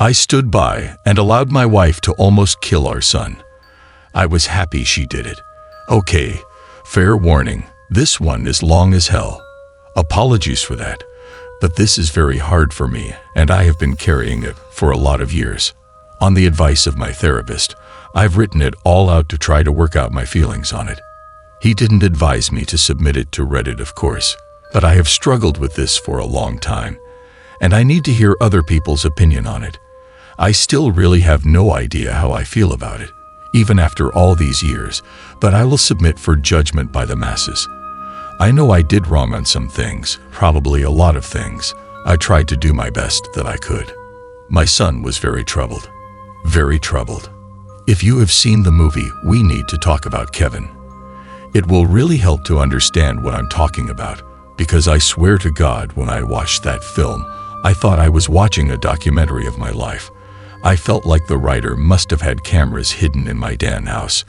I stood by and allowed my wife to almost kill our son. I was happy she did it. Okay, fair warning, this one is long as hell. Apologies for that, but this is very hard for me, and I have been carrying it for a lot of years. On the advice of my therapist, I've written it all out to try to work out my feelings on it. He didn't advise me to submit it to Reddit, of course, but I have struggled with this for a long time, and I need to hear other people's opinion on it. I still really have no idea how I feel about it, even after all these years, but I will submit for judgment by the masses. I know I did wrong on some things, probably a lot of things. I tried to do my best that I could. My son was very troubled. Very troubled. If you have seen the movie, we need to talk about Kevin. It will really help to understand what I'm talking about, because I swear to God, when I watched that film, I thought I was watching a documentary of my life. I felt like the writer must have had cameras hidden in my den house.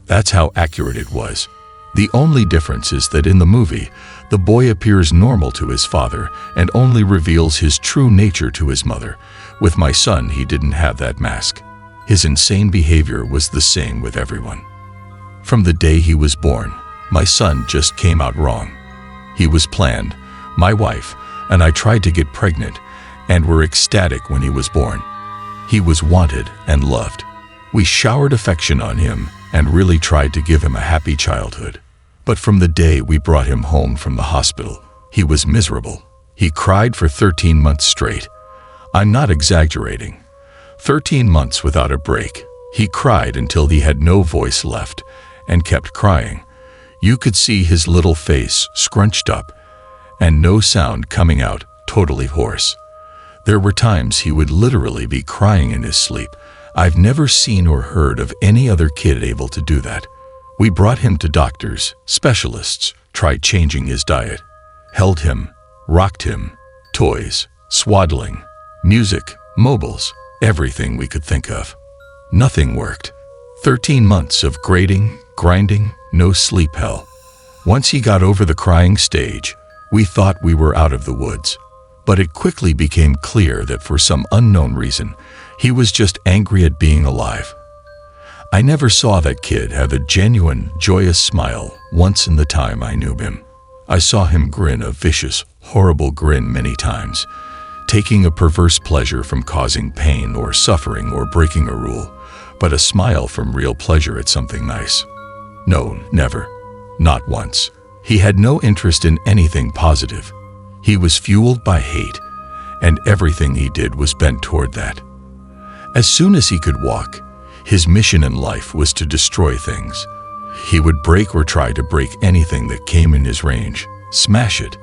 That's how accurate it was. The only difference is that in the movie, the boy appears normal to his father and only reveals his true nature to his mother. With my son, he didn't have that mask. His insane behavior was the same with everyone. From the day he was born, my son just came out wrong. He was planned. My wife and I tried to get pregnant and were ecstatic when he was born. He was wanted and loved. We showered affection on him and really tried to give him a happy childhood. But from the day we brought him home from the hospital, he was miserable. He cried for 13 months straight. I'm not exaggerating. 13 months without a break. He cried until he had no voice left and kept crying. You could see his little face scrunched up and no sound coming out, totally hoarse. There were times he would literally be crying in his sleep. I've never seen or heard of any other kid able to do that. We brought him to doctors, specialists, tried changing his diet, held him, rocked him, toys, swaddling, music, mobiles, everything we could think of. Nothing worked. 13 months of grating, grinding, no sleep hell. Once he got over the crying stage, we thought we were out of the woods. But it quickly became clear that for some unknown reason, he was just angry at being alive. I never saw that kid have a genuine, joyous smile once in the time I knew him. I saw him grin a vicious, horrible grin many times, taking a perverse pleasure from causing pain or suffering or breaking a rule, but a smile from real pleasure at something nice. No, never. Not once. He had no interest in anything positive. He was fueled by hate, and everything he did was bent toward that. As soon as he could walk, his mission in life was to destroy things. He would break or try to break anything that came in his range, smash it,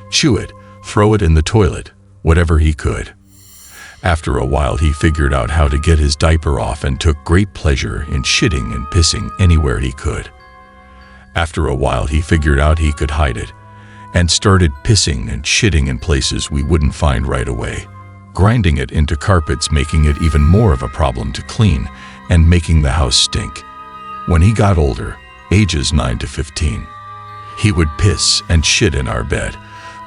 chew it, throw it in the toilet, whatever he could. After a while, he figured out how to get his diaper off and took great pleasure in shitting and pissing anywhere he could. After a while, he figured out he could hide it and started pissing and shitting in places we wouldn't find right away, grinding it into carpets, making it even more of a problem to clean and making the house stink. When he got older, ages 9 to 15, he would piss and shit in our bed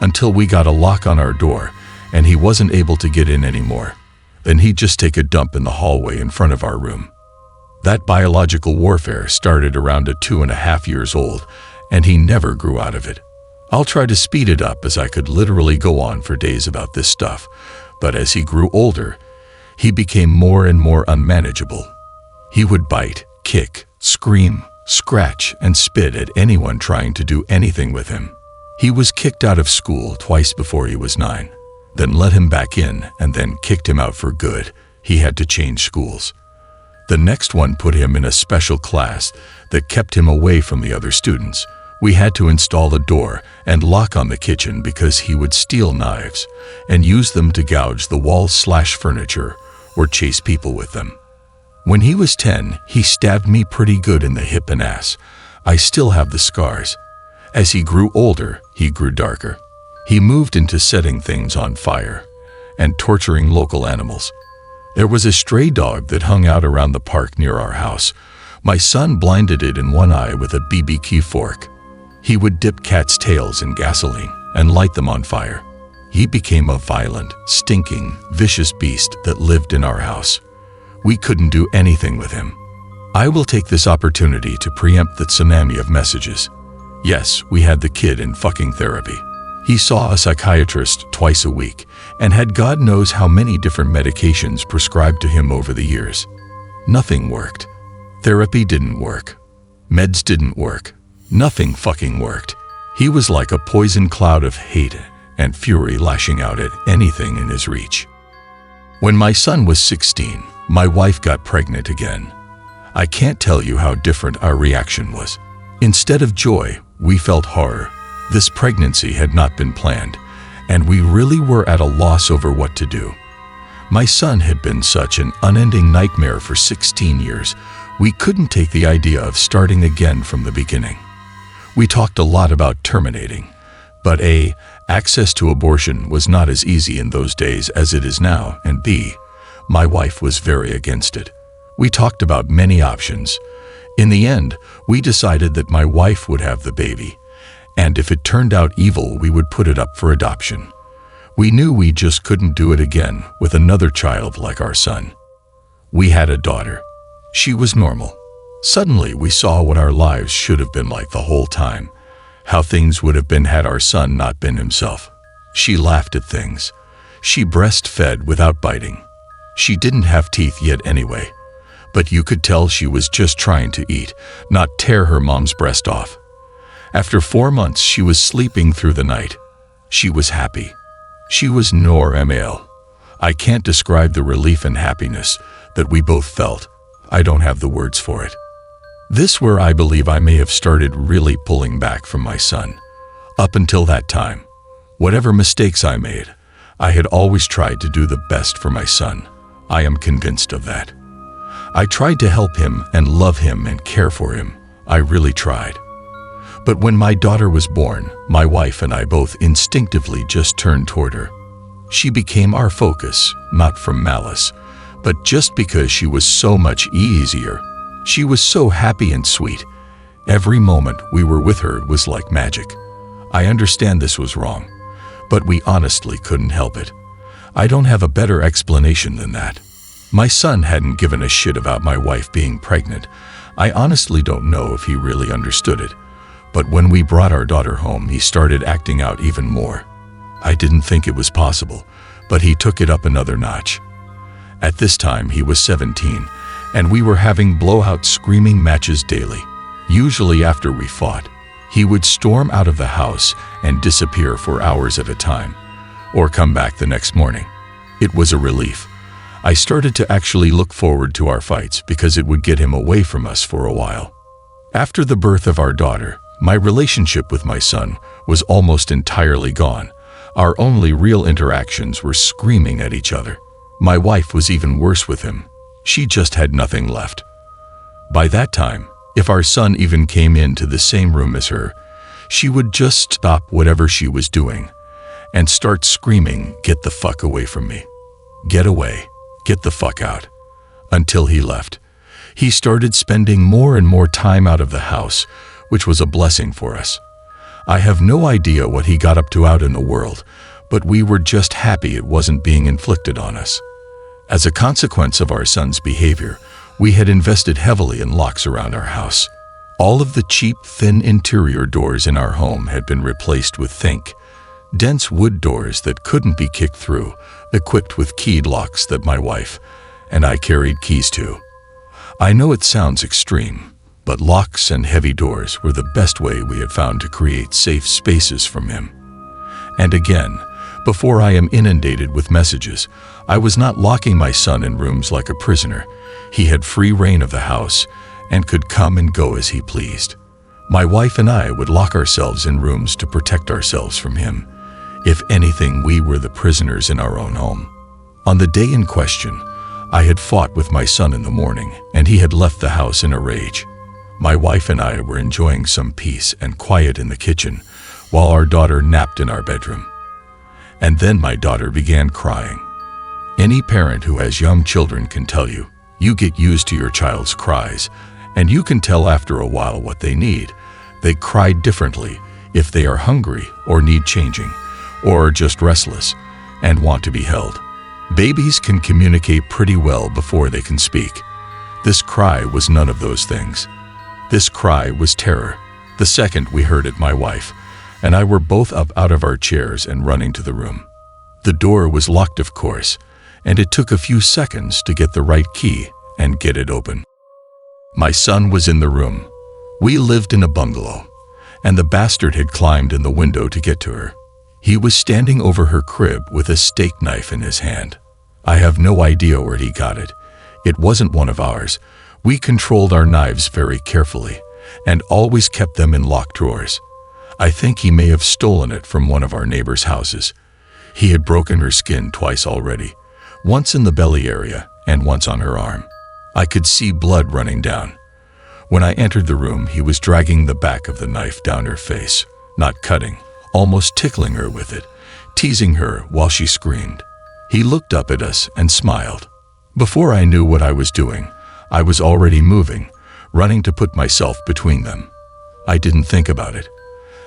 until we got a lock on our door and he wasn't able to get in anymore. Then he'd just take a dump in the hallway in front of our room. That biological warfare started around 2.5 years old, and he never grew out of it. I'll try to speed it up, as I could literally go on for days about this stuff, but as he grew older, he became more and more unmanageable. He would bite, kick, scream, scratch, and spit at anyone trying to do anything with him. He was kicked out of school twice before he was 9, then let him back in and then kicked him out for good. He had to change schools. The next one put him in a special class that kept him away from the other students. We had to install a door and lock on the kitchen because he would steal knives and use them to gouge the walls/furniture or chase people with them. When he was 10, he stabbed me pretty good in the hip and ass. I still have the scars. As he grew older, he grew darker. He moved into setting things on fire and torturing local animals. There was a stray dog that hung out around the park near our house. My son blinded it in one eye with a BBQ fork. He would dip cats' tails in gasoline and light them on fire. he became a violent, stinking, vicious beast that lived in our house. We couldn't do anything with him. I will take this opportunity to preempt that tsunami of messages. Yes, we had the kid in fucking therapy. He saw a psychiatrist twice a week and had God knows how many different medications prescribed to him over the years. Nothing worked. Therapy didn't work. Meds didn't work. Nothing fucking worked. He was like a poison cloud of hate and fury lashing out at anything in his reach. When my son was 16, my wife got pregnant again. I can't tell you how different our reaction was. Instead of joy, we felt horror. This pregnancy had not been planned, and we really were at a loss over what to do. My son had been such an unending nightmare for 16 years, we couldn't take the idea of starting again from the beginning. We talked a lot about terminating, but A, access to abortion was not as easy in those days as it is now, and B, my wife was very against it. We talked about many options. In the end, we decided that my wife would have the baby, and if it turned out evil, we would put it up for adoption. We knew we just couldn't do it again with another child like our son. We had a daughter. She was normal. Suddenly, we saw what our lives should have been like the whole time, how things would have been had our son not been himself. She laughed at things. She breastfed without biting. She didn't have teeth yet anyway, but you could tell she was just trying to eat, not tear her mom's breast off. After 4 months, she was sleeping through the night. She was happy. She was normal. I can't describe the relief and happiness that we both felt. I don't have the words for it. This where I believe I may have started really pulling back from my son. Up until that time, whatever mistakes I made, I had always tried to do the best for my son. I am convinced of that. I tried to help him and love him and care for him. I really tried. But when my daughter was born, my wife and I both instinctively just turned toward her. She became our focus, not from malice, but just because she was so much easier. She was so happy and sweet. Every moment we were with her was like magic. I understand this was wrong, but we honestly couldn't help it. I don't have a better explanation than that. My son hadn't given a shit about my wife being pregnant. I honestly don't know if he really understood it. But when we brought our daughter home, he started acting out even more. I didn't think it was possible, but he took it up another notch. At this time, he was 17, and we were having blowout screaming matches daily. Usually after we fought, he would storm out of the house and disappear for hours at a time, or come back the next morning. It was a relief. I started to actually look forward to our fights because it would get him away from us for a while. After the birth of our daughter, my relationship with my son was almost entirely gone. Our only real interactions were screaming at each other. My wife was even worse with him. She just had nothing left. By that time, if our son even came into the same room as her, she would just stop whatever she was doing and start screaming, "Get the fuck away from me. Get away. Get the fuck out." Until he left. He started spending more and more time out of the house, which was a blessing for us. I have no idea what he got up to out in the world, but we were just happy it wasn't being inflicted on us. As a consequence of our son's behavior, we had invested heavily in locks around our house. All of the cheap, thin interior doors in our home had been replaced with thick, dense wood doors that couldn't be kicked through, equipped with keyed locks that my wife and I carried keys to. I know it sounds extreme, but locks and heavy doors were the best way we had found to create safe spaces from him. And again, before I am inundated with messages, I was not locking my son in rooms like a prisoner. He had free reign of the house and could come and go as he pleased. My wife and I would lock ourselves in rooms to protect ourselves from him. If anything, we were the prisoners in our own home. On the day in question, I had fought with my son in the morning, and he had left the house in a rage. My wife and I were enjoying some peace and quiet in the kitchen, while our daughter napped in our bedroom. And then my daughter began crying. Any parent who has young children can tell you, you get used to your child's cries, and you can tell after a while what they need. They cry differently if they are hungry or need changing, or are just restless and want to be held. Babies can communicate pretty well before they can speak. This cry was none of those things. This cry was terror. The second we heard it, my wife and I were both up out of our chairs and running to the room. The door was locked, of course, and it took a few seconds to get the right key and get it open. My son was in the room. We lived in a bungalow, and the bastard had climbed in the window to get to her. He was standing over her crib with a steak knife in his hand. I have no idea where he got it. It wasn't one of ours. We controlled our knives very carefully and always kept them in locked drawers. I think he may have stolen it from one of our neighbors' houses. He had broken her skin twice already, once in the belly area and once on her arm. I could see blood running down. When I entered the room, he was dragging the back of the knife down her face, not cutting, almost tickling her with it, teasing her while she screamed. He looked up at us and smiled. Before I knew what I was doing, I was already moving, running to put myself between them. I didn't think about it.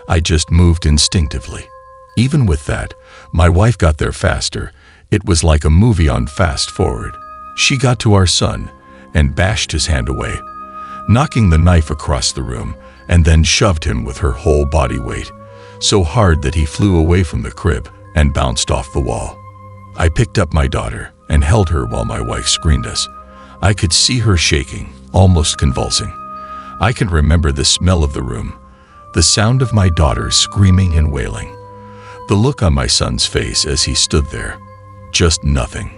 I just moved instinctively. Even with that, my wife got there faster. It was like a movie on fast forward. She got to our son and bashed his hand away, knocking the knife across the room, and then shoved him with her whole body weight, so hard that he flew away from the crib and bounced off the wall. I picked up my daughter and held her while my wife screened us. I could see her shaking, almost convulsing. I can remember the smell of the room, the sound of my daughter screaming and wailing, the look on my son's face as he stood there. Just nothing.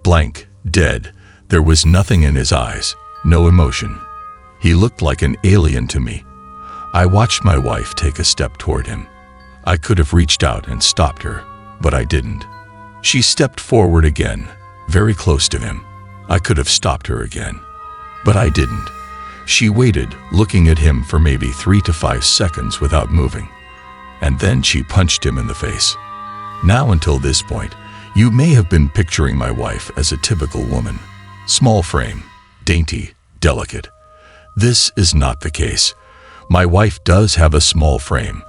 Blank, dead. There was nothing in his eyes, no emotion. He looked like an alien to me. I watched my wife take a step toward him. I could have reached out and stopped her, but I didn't. She stepped forward again, very close to him. I could have stopped her again, but I didn't. She waited, looking at him for maybe 3 to 5 seconds without moving, and then she punched him in the face. Now, until this point, you may have been picturing my wife as a typical woman. Small frame, dainty, delicate. This is not the case. My wife does have a small frame,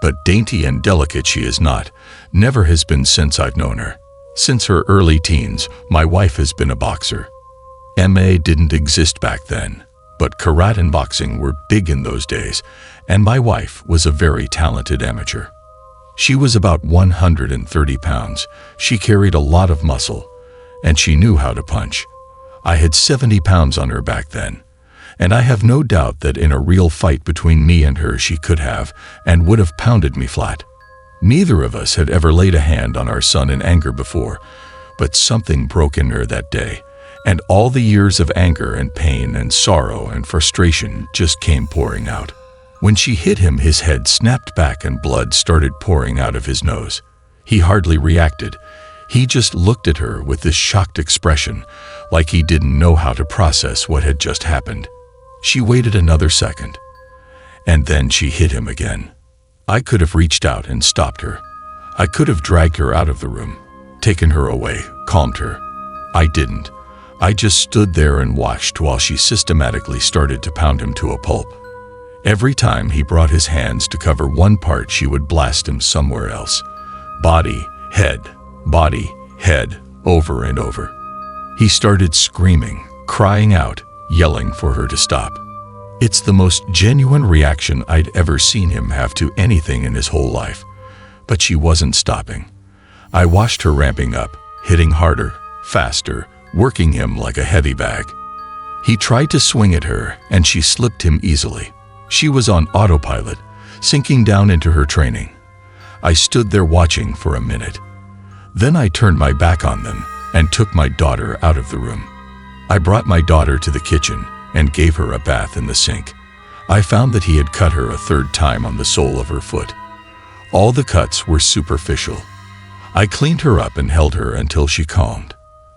but dainty and delicate she is not. Never has been since I've known her. Since her early teens, my wife has been a boxer. MMA didn't exist back then, but karate and boxing were big in those days, and my wife was a very talented amateur. She was about 130 pounds. She carried a lot of muscle, and she knew how to punch. I had 70 pounds on her back then, and I have no doubt that in a real fight between me and her she could have and would have pounded me flat. Neither of us had ever laid a hand on our son in anger before, but something broke in her that day, and all the years of anger and pain and sorrow and frustration just came pouring out. When she hit him, his head snapped back and blood started pouring out of his nose. He hardly reacted. He just looked at her with this shocked expression, like he didn't know how to process what had just happened. She waited another second, and then she hit him again. I could have reached out and stopped her. I could have dragged her out of the room, taken her away, calmed her. I didn't. I just stood there and watched while she systematically started to pound him to a pulp. Every time he brought his hands to cover one part, she would blast him somewhere else. Body, head, over and over. He started screaming, crying out, yelling for her to stop. It's the most genuine reaction I'd ever seen him have to anything in his whole life. But she wasn't stopping. I watched her ramping up, hitting harder, faster, working him like a heavy bag. He tried to swing at her, and she slipped him easily. She was on autopilot, sinking down into her training. I stood there watching for a minute. Then I turned my back on them and took my daughter out of the room. I brought my daughter to the kitchen and gave her a bath in the sink. I found that he had cut her a 3rd time on the sole of her foot. All the cuts were superficial. I cleaned her up and held her until she calmed.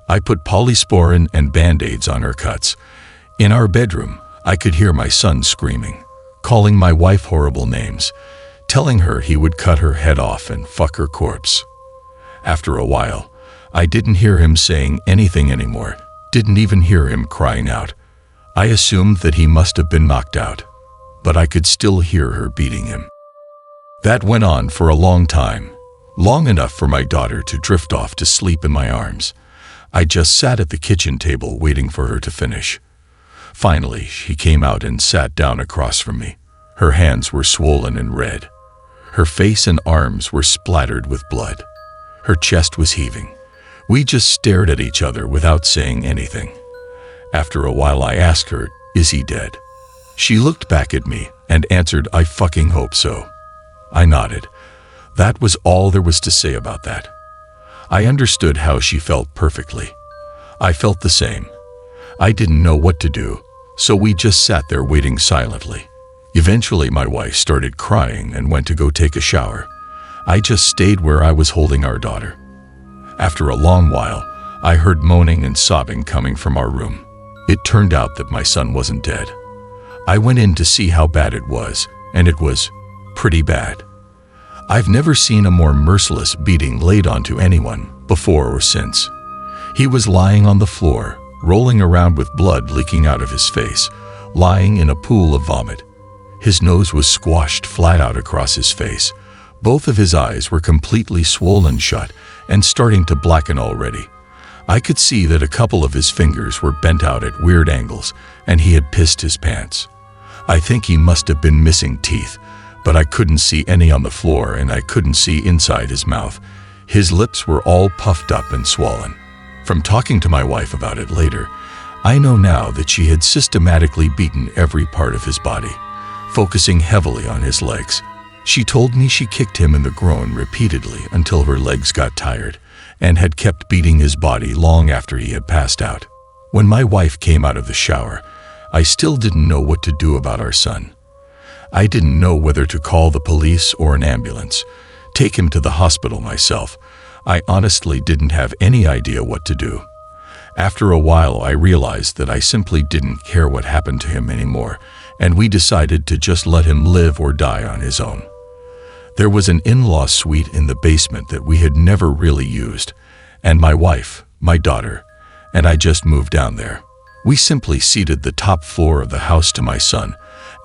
I put polysporin and Band-Aids on her cuts. In our bedroom, I could hear my son screaming, calling my wife horrible names, telling her he would cut her head off and fuck her corpse. After a while, I didn't hear him saying anything anymore, didn't even hear him crying out. I assumed that he must have been knocked out, but I could still hear her beating him. That went on for a long time. long enough for my daughter to drift off to sleep in my arms. I just sat at the kitchen table waiting for her to finish. Finally, she came out and sat down across from me. Her hands were swollen and red. Her face and arms were splattered with blood. Her chest was heaving. We just stared at each other without saying anything. After a while, I asked her, "Is he dead?" She looked back at me and answered, "I fucking hope so." I nodded. That was all there was to say about that. I understood how she felt perfectly. I felt the same. I didn't know what to do, so we just sat there waiting silently. Eventually, my wife started crying and went to go take a shower. I just stayed where I was holding our daughter. After a long while, I heard moaning and sobbing coming from our room. It turned out that my son wasn't dead. I went in to see how bad it was, and it was pretty bad. I've never seen a more merciless beating laid onto anyone, before or since. He was lying on the floor, rolling around with blood leaking out of his face, lying in a pool of vomit. His nose was squashed flat out across his face. Both of his eyes were completely swollen shut and starting to blacken already. I could see that a couple of his fingers were bent out at weird angles, and he had pissed his pants. I think he must have been missing teeth, but I couldn't see any on the floor, and I couldn't see inside his mouth. His lips were all puffed up and swollen. From talking to my wife about it later, I know now that she had systematically beaten every part of his body, focusing heavily on his legs. She told me she kicked him in the groin repeatedly until her legs got tired, and had kept beating his body long after he had passed out. When my wife came out of the shower, I still didn't know what to do about our son. I didn't know whether to call the police or an ambulance, take him to the hospital myself. I honestly didn't have any idea what to do. After a while, I realized that I simply didn't care what happened to him anymore, and we decided to just let him live or die on his own. There was an in-law suite in the basement that we had never really used, and my wife, my daughter, and I just moved down there. We simply ceded the top floor of the house to my son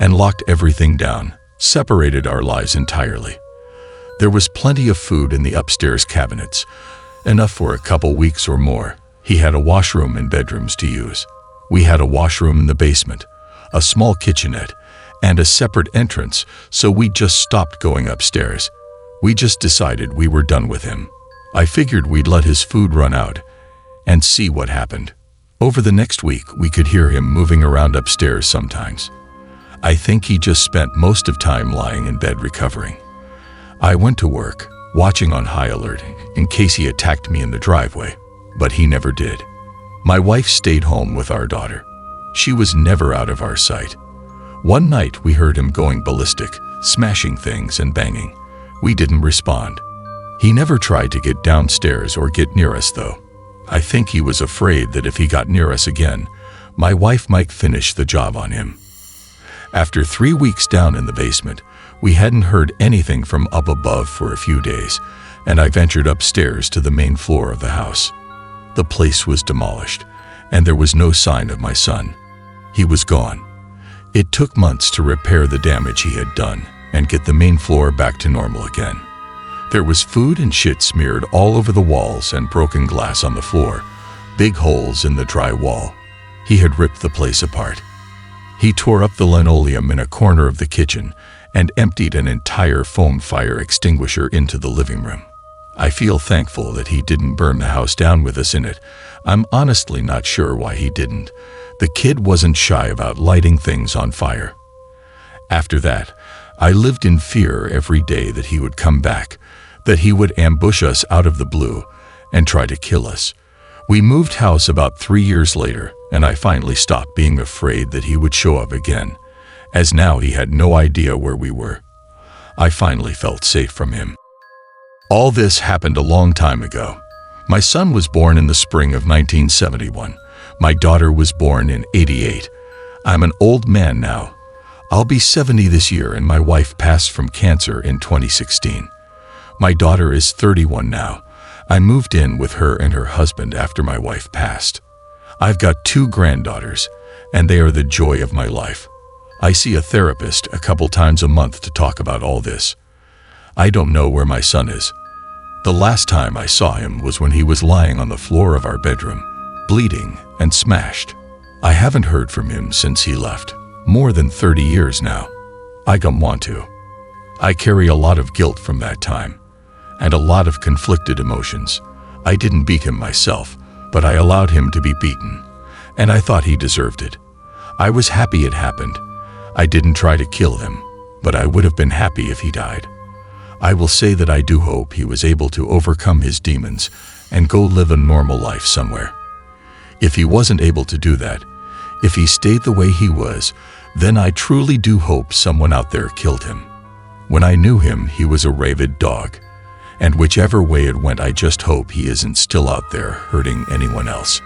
and locked everything down, separated our lives entirely. There was plenty of food in the upstairs cabinets, enough for a couple weeks or more. He had a washroom and bedrooms to use. We had a washroom in the basement, a small kitchenette, and a separate entrance, so we just stopped going upstairs. We just decided we were done with him. I figured we'd let his food run out and see what happened. Over the next week, we could hear him moving around upstairs sometimes. I think he just spent most of time lying in bed recovering. I went to work, watching on high alert in case he attacked me in the driveway, but he never did. My wife stayed home with our daughter. She was never out of our sight. One night we heard him going ballistic, smashing things and banging. We didn't respond. He never tried to get downstairs or get near us though. I think he was afraid that if he got near us again, my wife might finish the job on him. After 3 weeks down in the basement, we hadn't heard anything from up above for a few days, and I ventured upstairs to the main floor of the house. The place was demolished, and there was no sign of my son. He was gone. It took months to repair the damage he had done and get the main floor back to normal again. There was food and shit smeared all over the walls and broken glass on the floor, big holes in the dry wall. He had ripped the place apart. He tore up the linoleum in a corner of the kitchen and emptied an entire foam fire extinguisher into the living room. I feel thankful that he didn't burn the house down with us in it. I'm honestly not sure why he didn't. The kid wasn't shy about lighting things on fire. After that, I lived in fear every day that he would come back, that he would ambush us out of the blue and try to kill us. We moved house about 3 years later, and I finally stopped being afraid that he would show up again, as now he had no idea where we were. I finally felt safe from him. All this happened a long time ago. My son was born in the spring of 1971. My daughter was born in '88. I'm an old man now. I'll be 70 this year, and my wife passed from cancer in 2016. My daughter is 31 now. I moved in with her and her husband after my wife passed. I've got 2 granddaughters, and they are the joy of my life. I see a therapist a couple times a month to talk about all this. I don't know where my son is. The last time I saw him was when he was lying on the floor of our bedroom, bleeding and smashed. I haven't heard from him since he left. More than 30 years now. I don't want to. I carry a lot of guilt from that time, and a lot of conflicted emotions. I didn't beat him myself, but I allowed him to be beaten, and I thought he deserved it. I was happy it happened. I didn't try to kill him, but I would have been happy if he died. I will say that I do hope he was able to overcome his demons and go live a normal life somewhere. If he wasn't able to do that, if he stayed the way he was, then I truly do hope someone out there killed him. When I knew him, he was a rabid dog, and whichever way it went, I just hope he isn't still out there hurting anyone else.